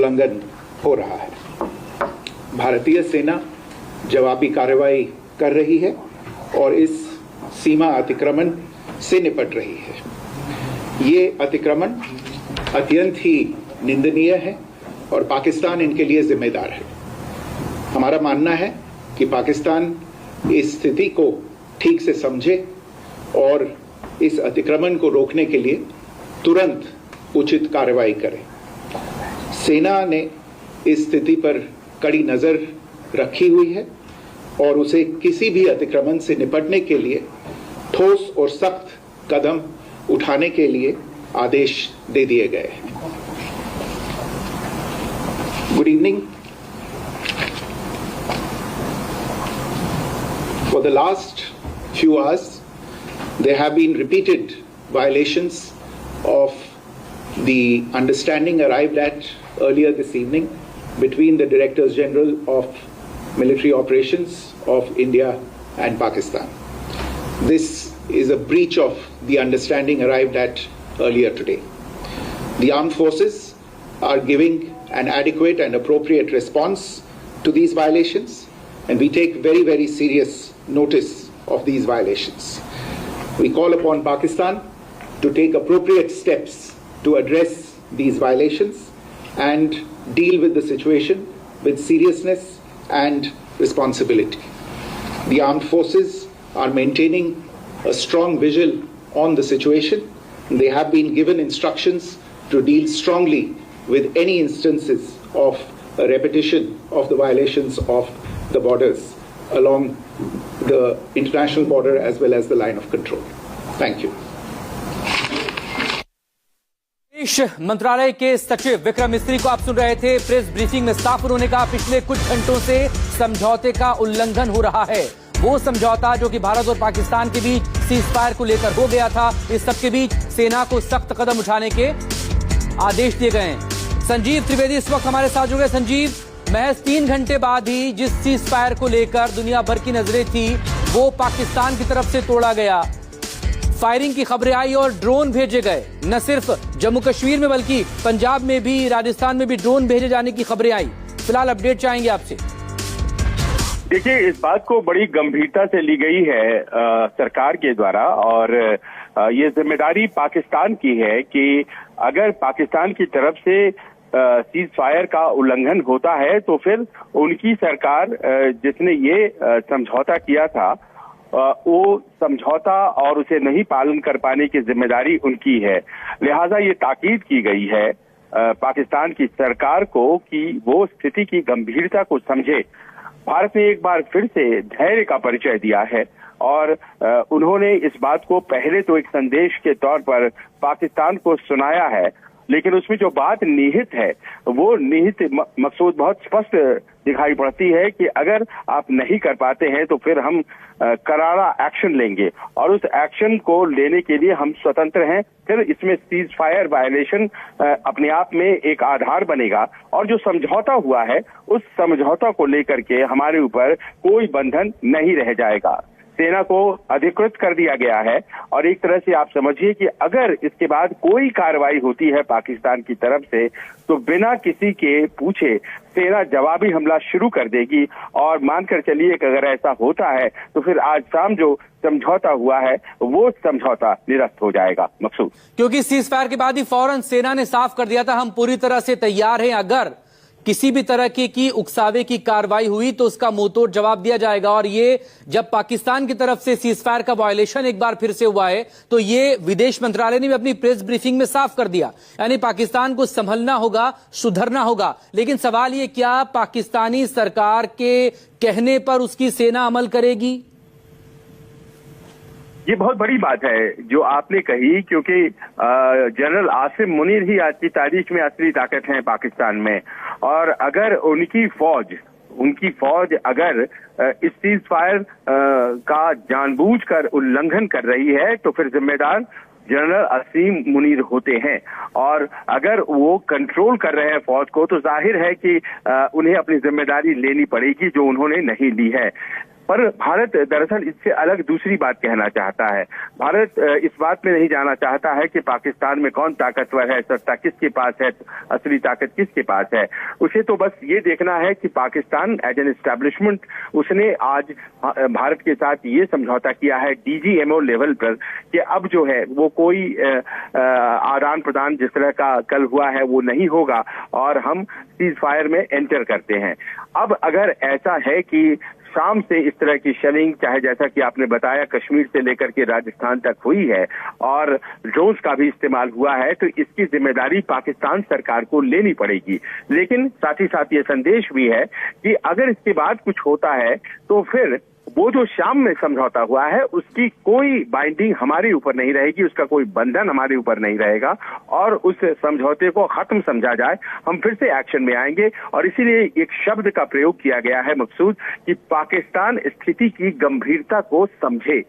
उल्लंघन हो रहा है। भारतीय सेना जवाबी कार्रवाई कर रही है और इस सीमा अतिक्रमण से निपट रही है। ये अतिक्रमण अत्यंत ही निंदनीय है और पाकिस्तान इनके लिए जिम्मेदार है। हमारा मानना है कि पाकिस्तान इस स्थिति को ठीक से समझे और इस अतिक्रमण को रोकने के लिए तुरंत उचित कार्रवाई करे। सेना ने इस स्थिति पर कड़ी नजर रखी हुई है और उसे किसी भी अतिक्रमण से निपटने के लिए ठोस और सख्त कदम उठाने के लिए आदेश दे दिए गए हैं। Good evening. For the last few hours, there have been repeated violations of the understanding arrived at earlier this evening between the Directors General of Military Operations of India and Pakistan. This is a breach of the understanding arrived at earlier today. The armed forces are giving an adequate and appropriate response to these violations, and we take very, very serious notice of these violations. We call upon Pakistan to take appropriate steps to address these violations and deal with the situation with seriousness and responsibility. The armed forces are maintaining a strong vigil on the situation. They have been given instructions to deal strongly with any instances of a repetition of the violations of the borders along the international border as well as the line of control. Thank you. विदेश मंत्रालय के सचिव विक्रम मिस्त्री को आप सुन रहे थे। Press briefing में साफ उन्होंने कहा पिछले कुछ घंटों से समझौते का उल्लंघन हो रहा है। वो समझौता जो कि भारत और पाकिस्तान के बीच सीजफायर को लेकर हो गया था, इस सब के बीच सेना को सख्त कदम उठाने के आदेश दिए गए हैं। संजीव त्रिवेदी इस वक्त हमारे साथ जुड़ गए। संजीव, महज 3 घंटे बाद ही जिस सीजफायर को लेकर दुनिया भर की नजरें थी वो पाकिस्तान की तरफ से तोड़ा गया। फायरिंग की खबरें आई और ड्रोन भेजे गए। न सिर्फ जम्मू कश्मीर में बल्कि पंजाब में भी, राजस्थान में भी ड्रोन भेजे जाने की खबरें आई। फिलहाल अपडेट चाहेंगे आपसे। देखिए, इस बात को बड़ी गंभीरता से ली गई है सरकार के द्वारा और ये जिम्मेदारी पाकिस्तान की है कि अगर पाकिस्तान की तरफ से सीज फायर का उल्लंघन होता है तो फिर उनकी सरकार जिसने ये समझौता किया था वो समझौता और उसे नहीं पालन कर पाने की जिम्मेदारी उनकी है। लिहाजा ये ताकीद की गई है पाकिस्तान की सरकार को कि वो स्थिति की गंभीरता को समझे। भारत ने एक बार फिर से धैर्य का परिचय दिया है और उन्होंने इस बात को पहले तो एक संदेश के तौर पर पाकिस्तान को सुनाया है, लेकिन उसमें जो बात निहित है वो निहित मकसूद बहुत स्पष्ट दिखाई पड़ती है कि अगर आप नहीं कर पाते हैं तो फिर हम करारा एक्शन लेंगे और उस एक्शन को लेने के लिए हम स्वतंत्र हैं। फिर इसमें सीज फायर वायलेशन अपने आप में एक आधार बनेगा और जो समझौता हुआ है उस समझौता को लेकर के हमारे ऊपर कोई बंधन नहीं रह जाएगा। सेना को अधिकृत कर दिया गया है और एक तरह से आप समझिए कि अगर इसके बाद कोई कार्रवाई होती है पाकिस्तान की तरफ से तो बिना किसी के पूछे सेना जवाबी हमला शुरू कर देगी और मानकर चलिए कि अगर ऐसा होता है तो फिर आज शाम जो समझौता हुआ है वो समझौता निरस्त हो जाएगा। मकसूद, क्योंकि सीज फायर के बाद ही फौरन सेना ने साफ कर दिया था हम पूरी तरह से तैयार हैं, अगर किसी भी तरह की उकसावे की कार्रवाई हुई तो उसका मुंहतोड़ जवाब दिया जाएगा। और ये जब पाकिस्तान की तरफ से सीजफायर का वायलेशन एक बार फिर से हुआ है तो ये विदेश मंत्रालय ने भी अपनी प्रेस ब्रीफिंग में साफ कर दिया, यानी पाकिस्तान को संभलना होगा, सुधरना होगा। लेकिन सवाल ये, क्या पाकिस्तानी सरकार के कहने पर उसकी सेना अमल करेगी? ये बहुत बड़ी बात है जो आपने कही, क्योंकि जनरल आसिम मुनीर ही आज की तारीख में असली ताकत है पाकिस्तान में और अगर उनकी फौज अगर इस सीज फायर का जानबूझकर उल्लंघन कर रही है तो फिर जिम्मेदार जनरल आसिम मुनीर होते हैं और अगर वो कंट्रोल कर रहे हैं फौज को तो जाहिर है कि उन्हें अपनी जिम्मेदारी लेनी पड़ेगी जो उन्होंने नहीं ली है। पर भारत दरअसल इससे अलग दूसरी बात कहना चाहता है। भारत इस बात में नहीं जाना चाहता है कि पाकिस्तान में कौन ताकतवर है, सत्ता किसके पास है, असली ताकत किसके पास है। उसे तो बस ये देखना है कि पाकिस्तान एज एन एस्टैब्लिशमेंट उसने आज भारत के साथ ये समझौता किया है डीजीएमओ लेवल पर कि अब जो है वो कोई आदान प्रदान जिस तरह का कल हुआ है वो नहीं होगा और हम सीज फायर में एंटर करते हैं। अब अगर ऐसा है कि शाम से इस तरह की शेलिंग, चाहे जैसा कि आपने बताया कश्मीर से लेकर के राजस्थान तक हुई है और ड्रोन्स का भी इस्तेमाल हुआ है, तो इसकी जिम्मेदारी पाकिस्तान सरकार को लेनी पड़ेगी। लेकिन साथ ही साथ ये संदेश भी है कि अगर इसके बाद कुछ होता है तो फिर वो जो शाम में समझौता हुआ है उसकी कोई बाइंडिंग हमारे ऊपर नहीं रहेगी, उसका कोई बंधन हमारे ऊपर नहीं रहेगा और उस समझौते को खत्म समझा जाए, हम फिर से एक्शन में आएंगे। और इसीलिए एक शब्द का प्रयोग किया गया है मकसूद कि पाकिस्तान स्थिति की गंभीरता को समझे।